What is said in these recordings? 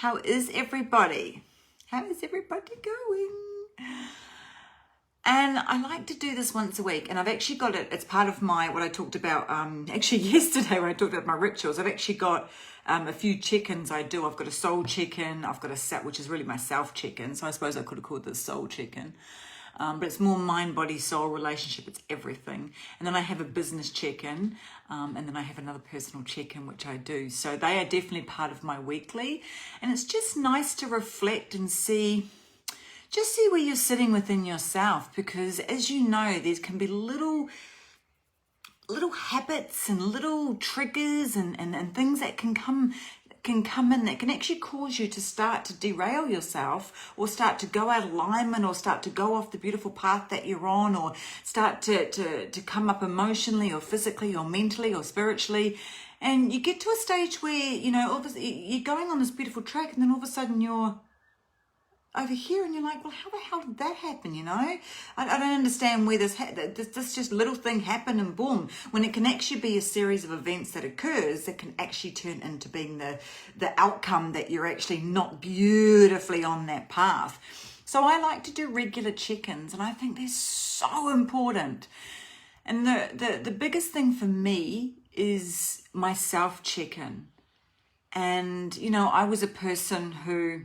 How is everybody? How is everybody going? And I like to do this once a week, and I've actually got it, it's part of my, what I talked about, actually yesterday when I talked about my rituals. I've actually got a few check-ins I do. I've got a soul check-in, I've got a set, which is really my self check-in, so I suppose I could have called this soul check-in. But it's more mind, body, soul, relationship, it's everything. And then I have a business check-in, and then I have another personal check-in, which I do. So they are definitely part of my weekly. And it's just nice to reflect and see where you're sitting within yourself, because as you know, there can be little habits and little triggers and things that can come in that can actually cause you to start to derail yourself, or start to go out of alignment, or start to go off the beautiful path that you're on, or start to come up emotionally or physically or mentally or spiritually. And you get to a stage where, you know, you're going on this beautiful track, and then all of a sudden you're over here and you're like, well, how the hell did that happen? You know, I don't understand where this just little thing happened, and boom, when it can actually be a series of events that occurs that can actually turn into being the outcome that you're actually not beautifully on that path. So I like to do regular check-ins, and I think they're so important. And the biggest thing for me is my self check-in. And, you know, I was a person who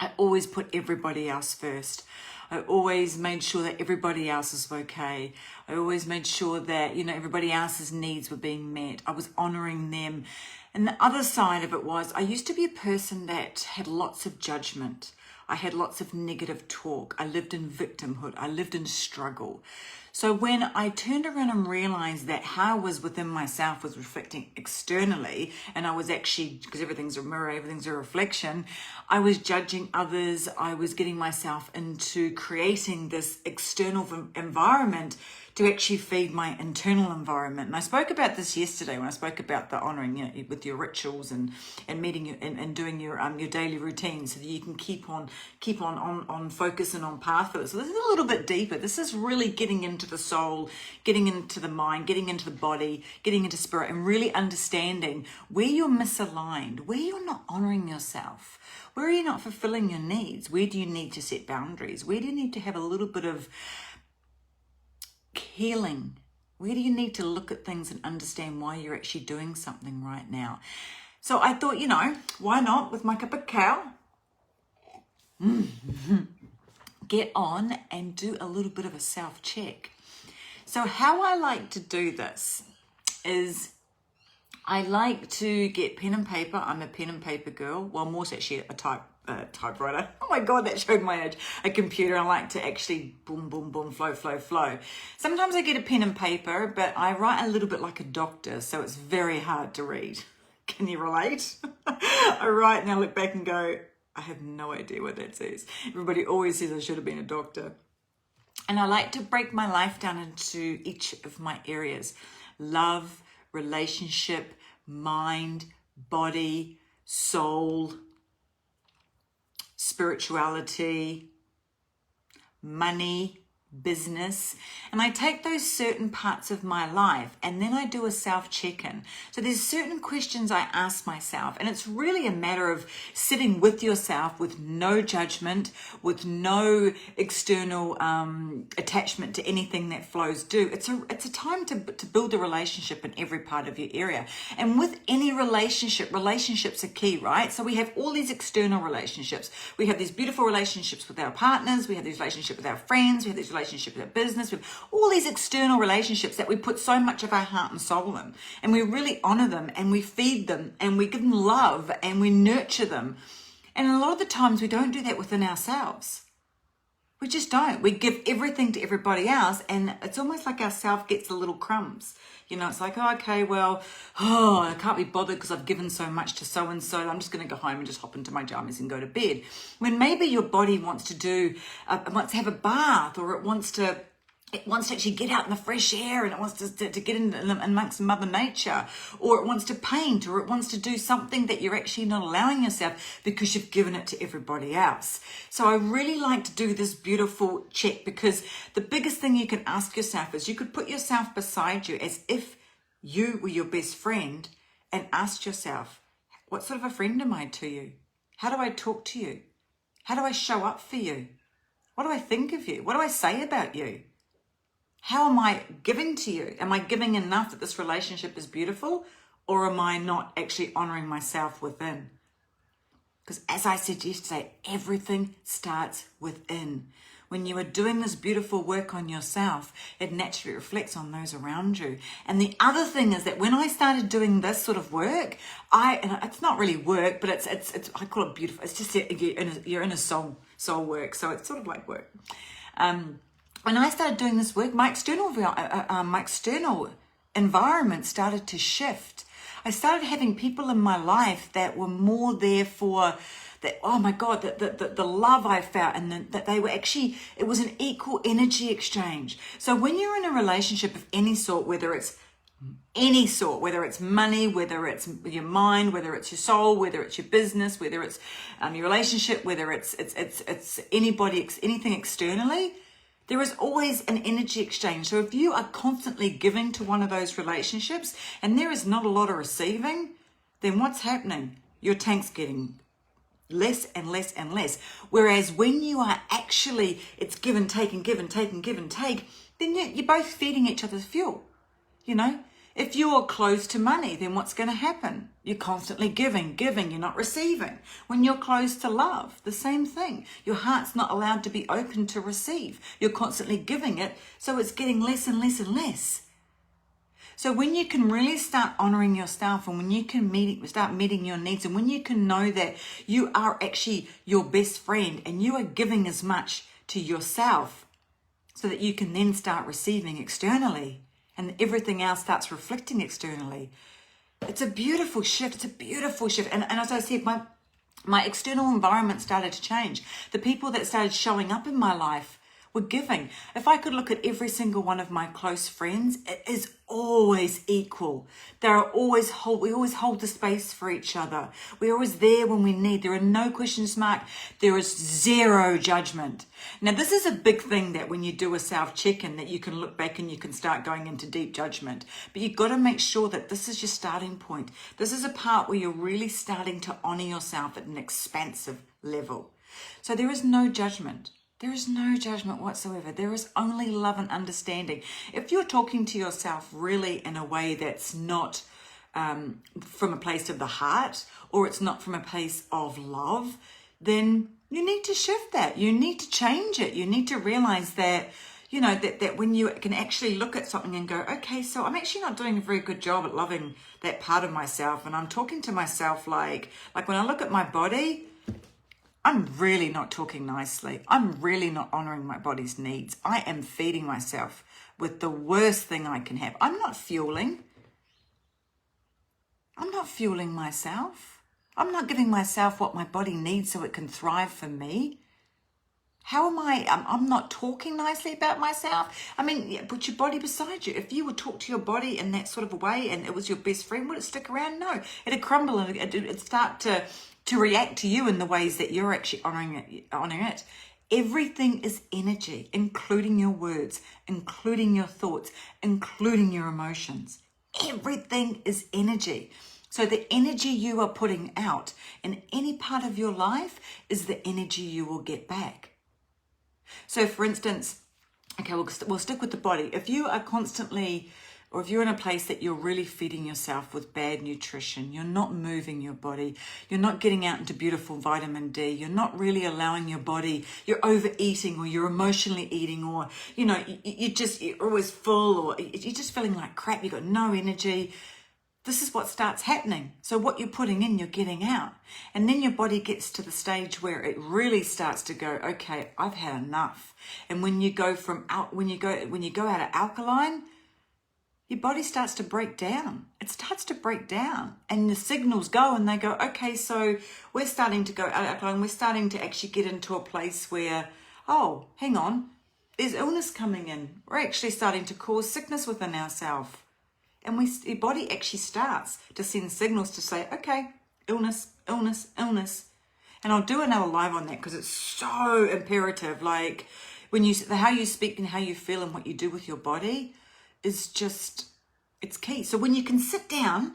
I always put everybody else first. I always made sure that everybody else is okay. I always made sure that, you know, everybody else's needs were being met. I was honoring them. And the other side of it was, I used to be a person that had lots of judgment. I had lots of negative talk. I lived in victimhood. I lived in struggle. So when I turned around and realized that how I was within myself was reflecting externally, and I was actually, because everything's a mirror, everything's a reflection, I was judging others. I was getting myself into creating this external environment to actually feed my internal environment. And I spoke about this yesterday when I spoke about the honoring, you know, with your rituals and meeting you and doing your daily routine, so that you can keep on focus and on path for this. So this is a little bit deeper. This is really getting into the soul, getting into the mind, getting into the body, getting into spirit, and really understanding where you're misaligned, where you're not honoring yourself, where are you not fulfilling your needs, where do you need to set boundaries, where do you need to have a little bit of healing, where do you need to look at things and understand why you're actually doing something right now. So I thought, you know, why not, with my cup of cow, get on and do a little bit of a self-check. So how I like to do this is I like to get pen and paper. I'm a pen and paper girl. Well, more actually a typewriter. Oh my God, that showed my age. A computer. I like to actually boom, boom, boom, flow, flow, flow. Sometimes I get a pen and paper, but I write a little bit like a doctor, so it's very hard to read. Can you relate? I write and I look back and go, I have no idea what that says. Everybody always says I should have been a doctor. And I like to break my life down into each of my areas: love, relationship, mind, body, soul, spirituality, money, business. And I take those certain parts of my life and then I do a self check-in. So there's certain questions I ask myself, and it's really a matter of sitting with yourself with no judgment, with no external attachment to anything that flows due. It's a time to build a relationship in every part of your area. And with any relationship, relationships are key, right? So we have all these external relationships. We have these beautiful relationships with our partners. We have these relationships with our friends. We have these relationships with our business. We have all these external relationships that we put so much of our heart and soul in. And we really honor them, and we feed them, and we give them love, and we nurture them. And a lot of the times we don't do that within ourselves. We just don't. We give everything to everybody else, and it's almost like our self gets the little crumbs. You know, it's like, oh, okay, well, I can't be bothered because I've given so much to so-and-so. I'm just going to go home and just hop into my jammies and go to bed. When maybe your body wants to wants to have a bath, or it wants to actually get out in the fresh air, and it wants to get in amongst Mother Nature, or it wants to paint, or it wants to do something that you're actually not allowing yourself because you've given it to everybody else. So I really like to do this beautiful check, because the biggest thing you can ask yourself is, you could put yourself beside you as if you were your best friend and ask yourself, what sort of a friend am I to you? How do I talk to you? How do I show up for you? What do I think of you? What do I say about you? How am I giving to you? Am I giving enough that this relationship is beautiful, or am I not actually honoring myself within? Because as I said yesterday, everything starts within. When you are doing this beautiful work on yourself, it naturally reflects on those around you. And the other thing is that when I started doing this sort of work, and it's not really work, but it's I call it beautiful. It's just you're in a soul work, so it's sort of like work. When I started doing this work, my external environment started to shift. I started having people in my life that were more there for that. Oh my God, the love I felt, and that they were actually, it was an equal energy exchange. So when you're in a relationship of any sort, whether it's money, whether it's your mind, whether it's your soul, whether it's your business, whether it's your relationship, whether it's anything externally, there is always an energy exchange. So if you are constantly giving to one of those relationships and there is not a lot of receiving, then what's happening? Your tank's getting less and less and less. Whereas when you are actually, it's give and take and give and take and give and take, then you're both feeding each other's fuel. You know, if you're close to money, then what's going to happen? You're constantly giving, you're not receiving. When you're close to love, the same thing. Your heart's not allowed to be open to receive. You're constantly giving it, so it's getting less and less and less. So when you can really start honoring yourself, and when you can start meeting your needs, and when you can know that you are actually your best friend and you are giving as much to yourself so that you can then start receiving externally, and everything else starts reflecting externally. It's a beautiful shift. It's a beautiful shift. And as I said, my external environment started to change. The people that started showing up in my life were giving. If I could look at every single one of my close friends, it is always equal. We always hold the space for each other. We're always there when we need. There are no questions marked. There is zero judgment. Now, this is a big thing, that when you do a self-check-in, that you can look back and you can start going into deep judgment. But you've got to make sure that this is your starting point. This is a part where you're really starting to honor yourself at an expansive level. So there is no judgment. There is no judgment whatsoever. There is only love and understanding. If you're talking to yourself really in a way that's not from a place of the heart, or it's not from a place of love, then you need to shift that. You need to change it. You need to realize that, you know, that when you can actually look at something and go, okay, so I'm actually not doing a very good job at loving that part of myself. And I'm talking to myself like when I look at my body, I'm really not talking nicely. I'm really not honoring my body's needs. I am feeding myself with the worst thing I can have. I'm not fueling myself. I'm not giving myself what my body needs so it can thrive for me. How am I? I'm not talking nicely about myself. I mean, yeah, put your body beside you. If you would talk to your body in that sort of a way and it was your best friend, would it stick around? No. It'd crumble and it'd start to react to you in the ways that you're actually honoring it. Everything is energy, including your words, including your thoughts, including your emotions. Everything is energy. So the energy you are putting out in any part of your life is the energy you will get back. So for instance, okay, we'll stick with the body. If you are constantly, or if you're in a place that you're really feeding yourself with bad nutrition, you're not moving your body, you're not getting out into beautiful vitamin D, you're not really allowing your body, you're overeating, or you're emotionally eating, or, you know, you're always full, or you're just feeling like crap, you've got no energy. This is what starts happening. So what you're putting in, you're getting out. And then your body gets to the stage where it really starts to go, okay, I've had enough. And when you go when you go out of alkaline, your body starts to break down. It starts to break down, and the signals go, and they go, okay, so we're starting to go out of alkaline. We're starting to actually get into a place where, oh, hang on, there's illness coming in. We're actually starting to cause sickness within ourselves. And your body actually starts to send signals to say, okay, illness, illness, illness. And I'll do another live on that because it's so imperative. Like how you speak and how you feel and what you do with your body is just, it's key. So when you can sit down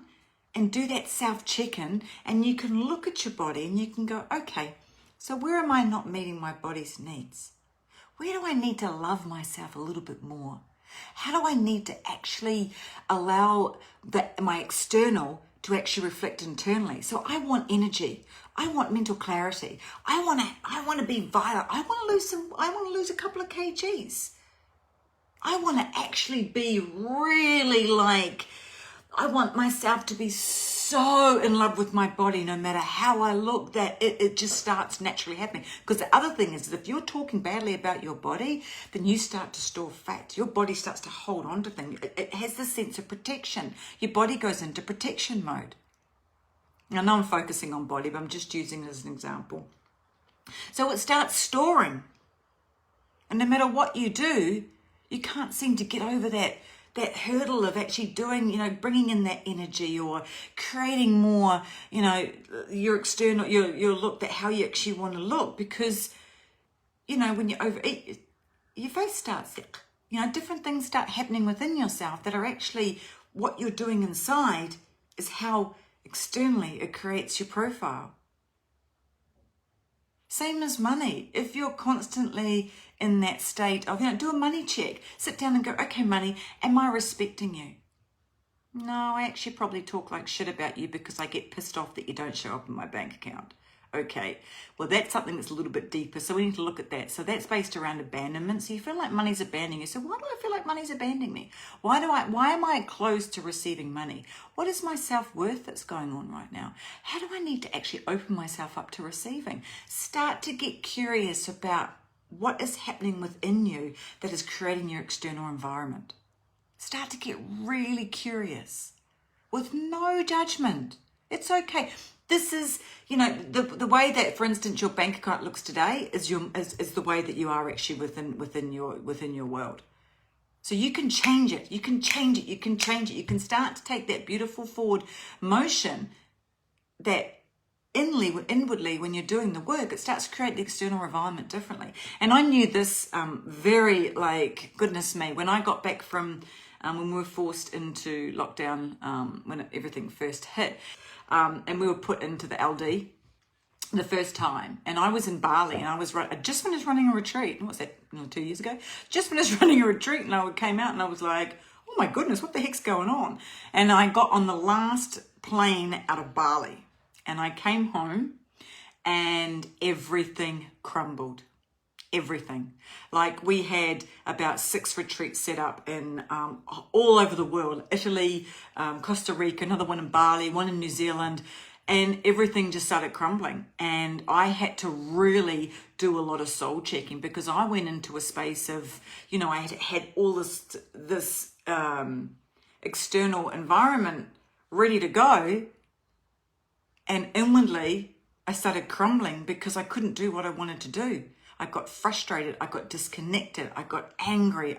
and do that self check-in, and you can look at your body and you can go, okay, so where am I not meeting my body's needs? Where do I need to love myself a little bit more? How do I need to actually allow my external to actually reflect internally? So I want energy. I want mental clarity. I want to be vital. I want to lose a couple of kgs. I want to actually be really I want myself to be so in love with my body, no matter how I look, that it just starts naturally happening. Because the other thing is that if you're talking badly about your body, then you start to store fat. Your body starts to hold on to things. It has this sense of protection. Your body goes into protection mode. Now, I know I'm focusing on body, but I'm just using it as an example. So it starts storing. And no matter what you do, you can't seem to get over that hurdle of actually doing, bringing in that energy or creating more, your external, your look, that how you actually want to look. Because, when you overeat, your face starts, different things start happening within yourself that are actually what you're doing inside is how externally it creates your profile. Same as money. If you're constantly in that state of, do a money check, sit down and go, okay, money, am I respecting you? No, I actually probably talk like shit about you because I get pissed off that you don't show up in my bank account. Okay, well, that's something that's a little bit deeper, so we need to look at that. So that's based around abandonment. So you feel like money's abandoning you. So why do I feel like money's abandoning me? Why am I closed to receiving money? What is my self-worth that's going on right now? How do I need to actually open myself up to receiving? Start to get curious about what is happening within you that is creating your external environment. Start to get really curious with no judgment. It's okay. This is, the way that, for instance, your bank account looks today is the way that you are actually within your world. So you can change it. You can change it. You can change it. You can start to take that beautiful forward motion that inwardly, when you're doing the work, it starts to create the external environment differently. And I knew this very, goodness me, when I got back from when we were forced into lockdown, when everything first hit, and we were put into the LD the first time. And I was in Bali, and I just finished running a retreat. What's that, 2 years ago? Just finished running a retreat, and I came out and I was like, oh my goodness, what the heck's going on? And I got on the last plane out of Bali. And I came home and everything crumbled. Everything. We had about 6 retreats set up in all over the world. Italy, Costa Rica, another one in Bali, one in New Zealand. And everything just started crumbling. And I had to really do a lot of soul checking, because I went into a space of, I had all this external environment ready to go. And inwardly, I started crumbling because I couldn't do what I wanted to do. I got frustrated. I got disconnected. I got angry.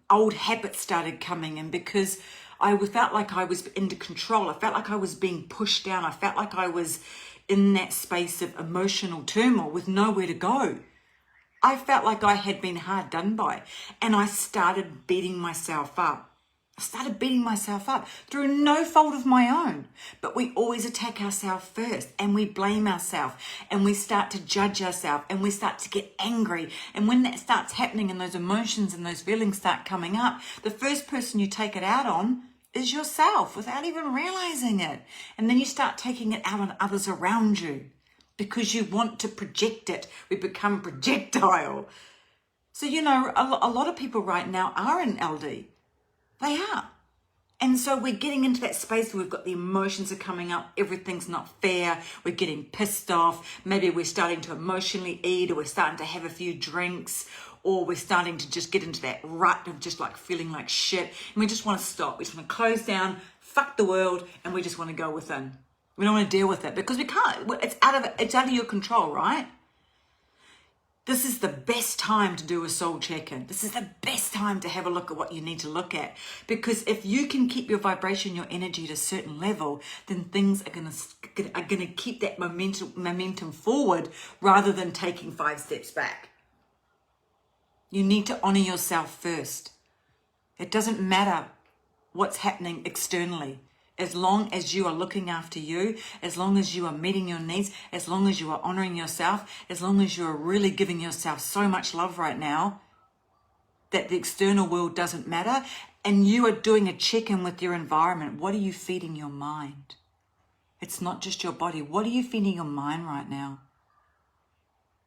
Old habits started coming in because I felt like I was under control. I felt like I was being pushed down. I felt like I was in that space of emotional turmoil with nowhere to go. I felt like I had been hard done by, and I started beating myself up. Through no fault of my own. But we always attack ourselves first, and we blame ourselves, and we start to judge ourselves, and we start to get angry. And when that starts happening and those emotions and those feelings start coming up, the first person you take it out on is yourself without even realizing it. And then you start taking it out on others around you because you want to project it. We become projectile. So, a lot of people right now are in LD. They are. And so we're getting into that space where we've got the emotions are coming up. Everything's not fair. We're getting pissed off. Maybe we're starting to emotionally eat, or we're starting to have a few drinks, or we're starting to just get into that rut of just feeling like shit. And we just want to stop. We just want to close down, fuck the world, and we just want to go within. We don't want to deal with it because we can't. It's out of your control, right? This is the best time to do a soul check-in. This is the best time to have a look at what you need to look at. Because if you can keep your vibration, your energy at a certain level, then things are gonna keep that momentum forward rather than taking 5 steps back. You need to honor yourself first. It doesn't matter what's happening externally. As long as you are looking after you, as long as you are meeting your needs, as long as you are honoring yourself, as long as you are really giving yourself so much love right now that the external world doesn't matter, and you are doing a check-in with your environment. What are you feeding your mind? It's not just your body. What are you feeding your mind right now?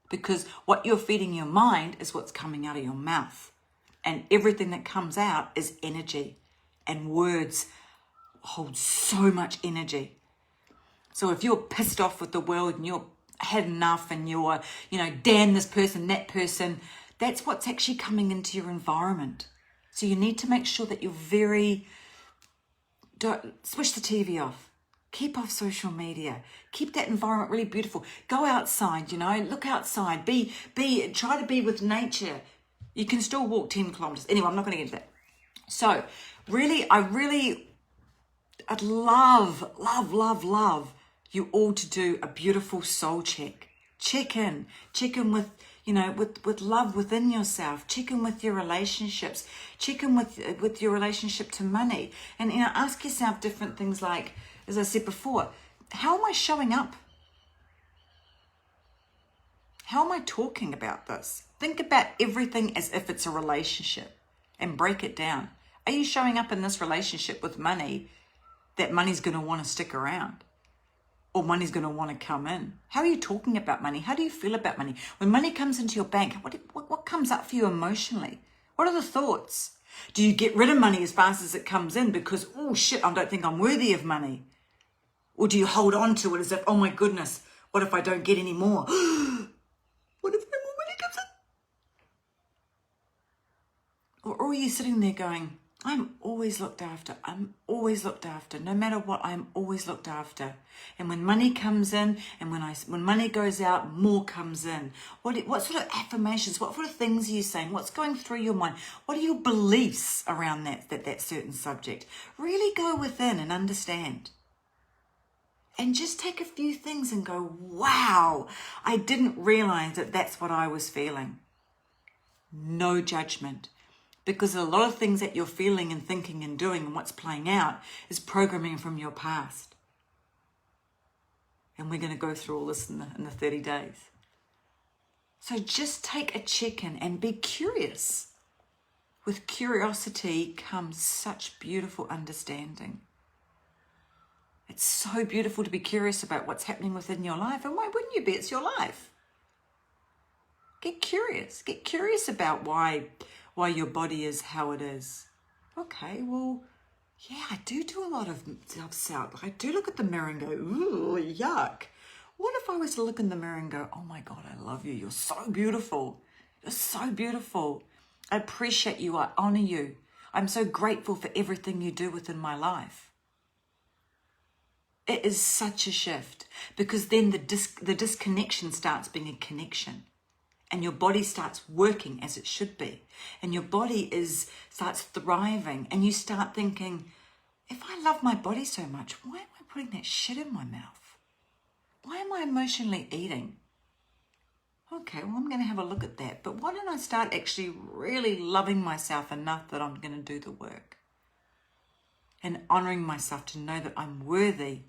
Because what you're feeding your mind is what's coming out of your mouth. And everything that comes out is energy. And words hold so much energy. So if you're pissed off with the world and you're had enough and you're, damn this person, that person, that's what's actually coming into your environment. So you need to make sure that you're switch the TV off. Keep off social media. Keep that environment really beautiful. Go outside, look outside. Try to be with nature. You can still walk 10 kilometers. Anyway, I'm not going to get into that. So really, I'd love, love, love, love you all to do a beautiful soul check. Check in with, with love within yourself. Check in with your relationships. Check in with your relationship to money. And, ask yourself different things like, as I said before, how am I showing up? How am I talking about this? Think about everything as if it's a relationship and break it down. Are you showing up in this relationship with money that money's going to want to stick around? Or money's going to want to come in? How are you talking about money? How do you feel about money? When money comes into your bank, what comes up for you emotionally? What are the thoughts? Do you get rid of money as fast as it comes in because, oh shit, I don't think I'm worthy of money? Or do you hold on to it as if, oh my goodness, what if I don't get any more? What if no more money comes in? Or are you sitting there going, I'm always looked after. I'm always looked after. No matter what, I'm always looked after. And when money comes in and when money goes out, more comes in. What sort of affirmations, what sort of things are you saying? What's going through your mind? What are your beliefs around that certain subject? Really go within and understand. And just take a few things and go, wow, I didn't realize that that's what I was feeling. No judgment. Because a lot of things that you're feeling and thinking and doing and what's playing out is programming from your past. And we're going to go through all this in the 30 days. So just take a check-in and be curious. With curiosity comes such beautiful understanding. It's so beautiful to be curious about what's happening within your life. And why wouldn't you be? It's your life. Get curious. Get curious about why your body is how it is. Okay, well, yeah, I do a lot of self-doubt. I do look at the mirror and go, ooh, yuck. What if I was to look in the mirror and go, oh my God, I love you. You're so beautiful. You're so beautiful. I appreciate you. I honor you. I'm so grateful for everything you do within my life. It is such a shift because then the disconnection starts being a connection. And your body starts working as it should be. And your body starts thriving. And you start thinking, if I love my body so much, why am I putting that shit in my mouth? Why am I emotionally eating? Okay, well, I'm going to have a look at that. But why don't I start actually really loving myself enough that I'm going to do the work? And honoring myself to know that I'm worthy.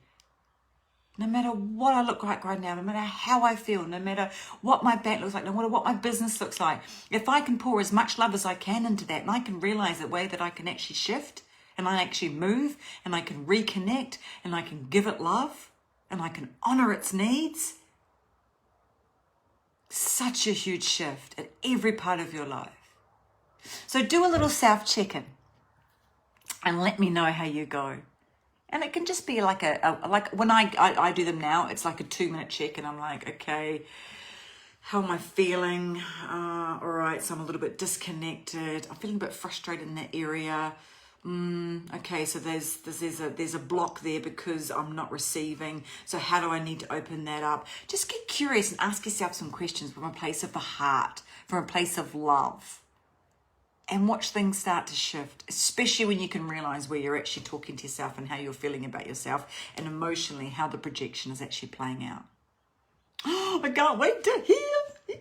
No matter what I look like right now, no matter how I feel, no matter what my bank looks like, no matter what my business looks like, if I can pour as much love as I can into that and I can realize the way that I can actually shift and I actually move and I can reconnect and I can give it love and I can honor its needs, such a huge shift at every part of your life. So do a little self-check-in and let me know how you go. And it can just be like like when I do them now, it's like a 2-minute check and I'm like, okay, how am I feeling? All right, so I'm a little bit disconnected. I'm feeling a bit frustrated in that area. Okay, so there's a block there because I'm not receiving. So how do I need to open that up? Just get curious and ask yourself some questions from a place of the heart, from a place of love. And watch things start to shift, especially when you can realize where you're actually talking to yourself and how you're feeling about yourself and emotionally how the projection is actually playing out. Oh, I can't wait to hear.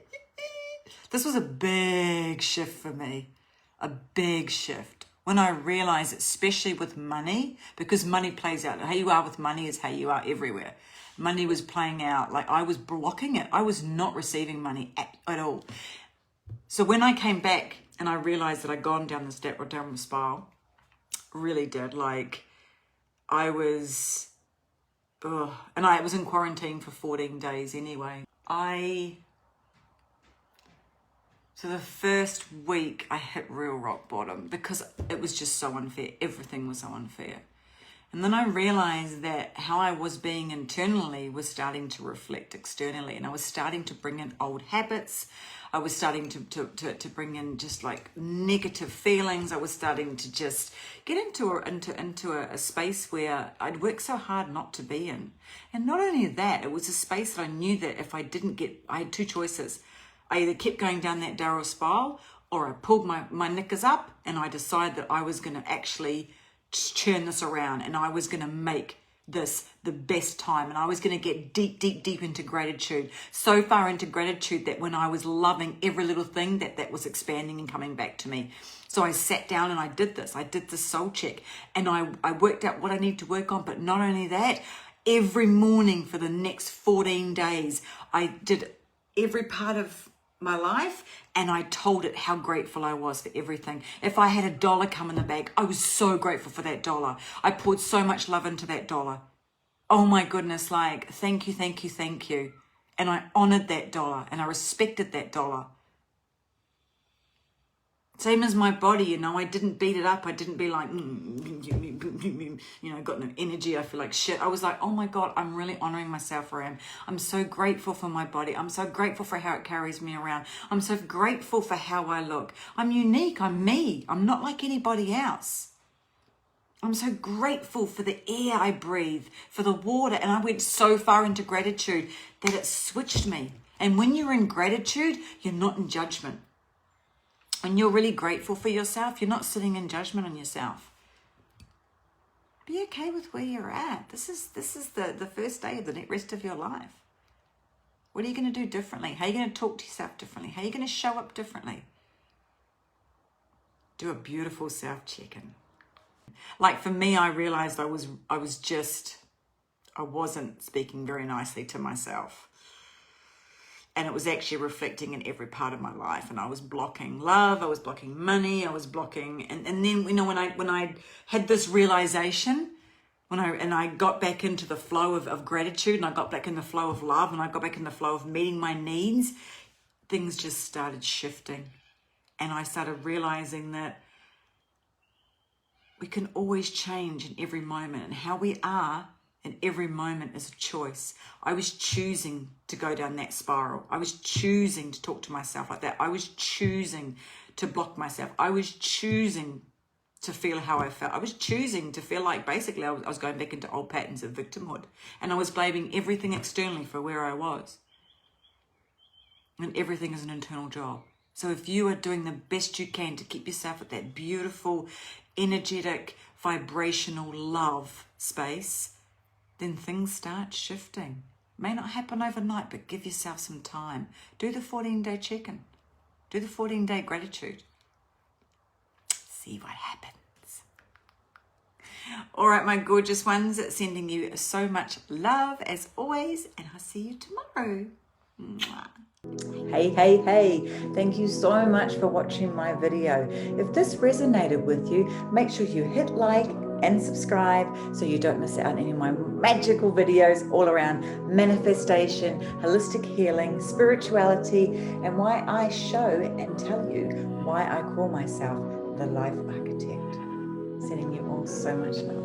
This was a big shift for me, a big shift. When I realized, especially with money, because money plays out, how you are with money is how you are everywhere. Money was playing out, like I was blocking it. I was not receiving money at all. So when I came back and I realized that I'd gone down this downward spiral, really did, like I was, and I was in quarantine for 14 days anyway. So the first week I hit real rock bottom because it was just so unfair. Everything was so unfair. And then I realized that how I was being internally was starting to reflect externally. And I was starting to bring in old habits. I was starting to bring in just like negative feelings. I was starting to just get into a space where I'd worked so hard not to be in. And not only that, it was a space that I knew that if I didn't get, I had two choices. I either kept going down that downward spiral, or I pulled my knickers up and I decided that I was going to actually turn this around, and I was going to make this the best time, and I was going to get deep into gratitude, so far into gratitude that when I was loving every little thing that was expanding and coming back to me. So I sat down and I did this soul check, and I worked out what I need to work on. But not only that, every morning for the next 14 days I did every part of my life, and I told it how grateful I was for everything. If I had $1 come in the bag, I was so grateful for that $1. I poured so much love into that $1. Oh my goodness, like, thank you. And I honored that $1 and I respected that $1. Same as my body, I didn't beat it up. I didn't be like, got no energy. I feel like shit. I was like, oh my God, I'm really honoring myself where I am. I'm so grateful for my body. I'm so grateful for how it carries me around. I'm so grateful for how I look. I'm unique. I'm me. I'm not like anybody else. I'm so grateful for the air I breathe, for the water. And I went so far into gratitude that it switched me. And when you're in gratitude, you're not in judgment. When you're really grateful for yourself, you're not sitting in judgment on yourself. Be okay with where you're at. This is the first day of the rest of your life. What are you going to do differently? How are you going to talk to yourself differently? How are you going to show up differently? Do a beautiful self-check-in. Like for me, I realized I wasn't speaking very nicely to myself. And it was actually reflecting in every part of my life. And I was blocking love, I was blocking money, I was blocking, and then when I had this realization, when I got back into the flow of gratitude, and I got back in the flow of love, and I got back in the flow of meeting my needs, things just started shifting. And I started realizing that we can always change in every moment, and how we are in every moment is a choice. I was choosing to go down that spiral. I was choosing to talk to myself like that. I was choosing to block myself. I was choosing to feel how I felt. I was choosing to feel like basically I was going back into old patterns of victimhood. And I was blaming everything externally for where I was. And everything is an internal job. So if you are doing the best you can to keep yourself at that beautiful, energetic, vibrational love space, then things start shifting. May not happen overnight, but give yourself some time. Do the 14-day check-in. Do the 14-day gratitude. See what happens. All right, my gorgeous ones, sending you so much love as always, and I'll see you tomorrow. Mwah. Hey, thank you so much for watching my video. If this resonated with you, make sure you hit like and subscribe so you don't miss out on any of my magical videos all around manifestation, holistic healing, spirituality, and why I show and tell you why I call myself the Life Architect. Sending you all so much love.